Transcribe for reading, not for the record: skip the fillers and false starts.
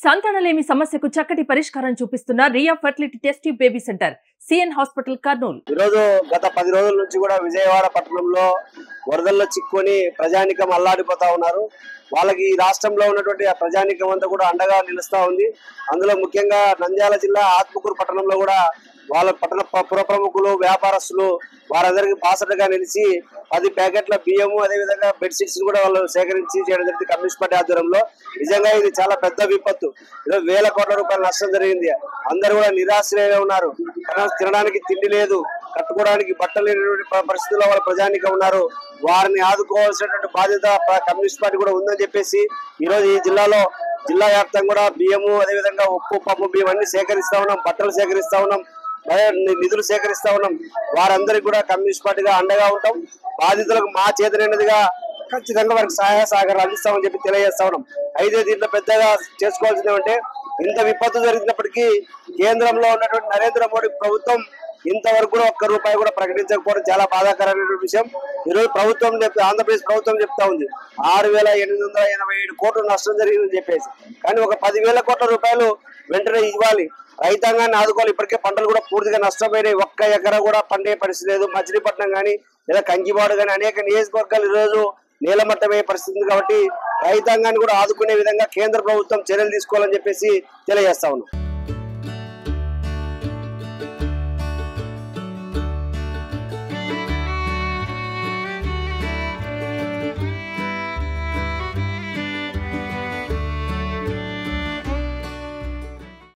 సంతానలేమి సమస్యకు చక్కటి పరిష్కారం చూపిస్తున్న Riya fertility test baby center సిఎన్ హాస్పిటల్ కర్నూలు. ఈ రోజు గత 10 రోజుల నుంచి కూడా విజయవాడ పట్టణంలో వరదల్లో చిక్కుకొని ప్రజానికం అల్లాడిపోతా ఉన్నారు. వాళ్ళకి ఈ రాష్ట్రంలో ఉన్నటువంటి ఆ ప్రజానికం అంతా కూడా అండగా నిలుస్తా ఉంది. అందులో ముఖ్యంగా నంద్యాల జిల్లా ఆత్మకూరు పట్టణంలో కూడా వాళ్ళ పట్టణ పుర ప్రముఖులు వ్యాపారస్తులు వారందరికీ బాసటగా నిలిచి 10 ప్యాకెట్ల బియ్యము అదేవిధంగా బెడ్షీట్స్ కూడా వాళ్ళు సేకరించి చేయడం జరిగింది కమ్యూనిస్ట్ పార్టీ ఆధ్వర్యంలో. నిజంగా ఇది చాలా పెద్ద విపత్తు. ఈరోజు వేల కోట్ల రూపాయల నష్టం జరిగింది. అందరూ కూడా నిరాశ్రయంగా ఉన్నారు. తినడానికి తిండి లేదు, కట్టుకోవడానికి బట్టలు లేనటువంటి పరిస్థితుల్లో వాళ్ళ ప్రజానికం ఉన్నారు. వారిని ఆదుకోవాల్సినటువంటి బాధ్యత కమ్యూనిస్ట్ పార్టీ కూడా ఉందని చెప్పేసి ఈ రోజు ఈ జిల్లా వ్యాప్తంగా కూడా బియ్యము అదేవిధంగా ఉప్పు పప్పు బియ్యం అన్ని సేకరిస్తా ఉన్నాం, బట్టలు సేకరిస్తా ఉన్నాం, నిధులు సేకరిస్తా ఉన్నాం. వారందరికీ కూడా కమ్యూనిస్ట్ పార్టీగా అండగా ఉంటాం. బాధితులకు మా చేతనైనదిగా ఖచ్చితంగా వారికి సహాయ సహకారాలు అందిస్తామని చెప్పి తెలియజేస్తా ఉన్నాం. అయితే దీంట్లో పెద్దగా చేసుకోవాల్సింది ఏమంటే, ఇంత విపత్తు జరిగినప్పటికీ కేంద్రంలో ఉన్నటువంటి నరేంద్ర మోడీ ప్రభుత్వం ఇంతవరకు కూడా ఒక్క రూపాయి కూడా ప్రకటించకపోవడం చాలా బాధాకరమైన విషయం. ఈరోజు ప్రభుత్వం ఆంధ్రప్రదేశ్ ప్రభుత్వం చెప్తా ఉంది 6,887 కోట్లు నష్టం జరిగిందని చెప్పేసి. కానీ ఒక 10,000 కోట్ల రూపాయలు వెంటనే ఇవ్వాలి, రైతాంగాన్ని ఆదుకోవాలి. ఇప్పటికే పంటలు కూడా పూర్తిగా నష్టపోయినాయి. ఒక్క ఎకరా కూడా పండే పరిస్థితి లేదు. మచిలీపట్నం కానీ లేదా కంకిపాడు కానీ అనేక నియోజకవర్గాలు ఈరోజు నీలమట్టమయ్యే పరిస్థితి ఉంది. కాబట్టి రైతాంగాన్ని కూడా ఆదుకునే విధంగా కేంద్ర ప్రభుత్వం చర్యలు తీసుకోవాలని చెప్పేసి తెలియజేస్తా ఉన్నాం.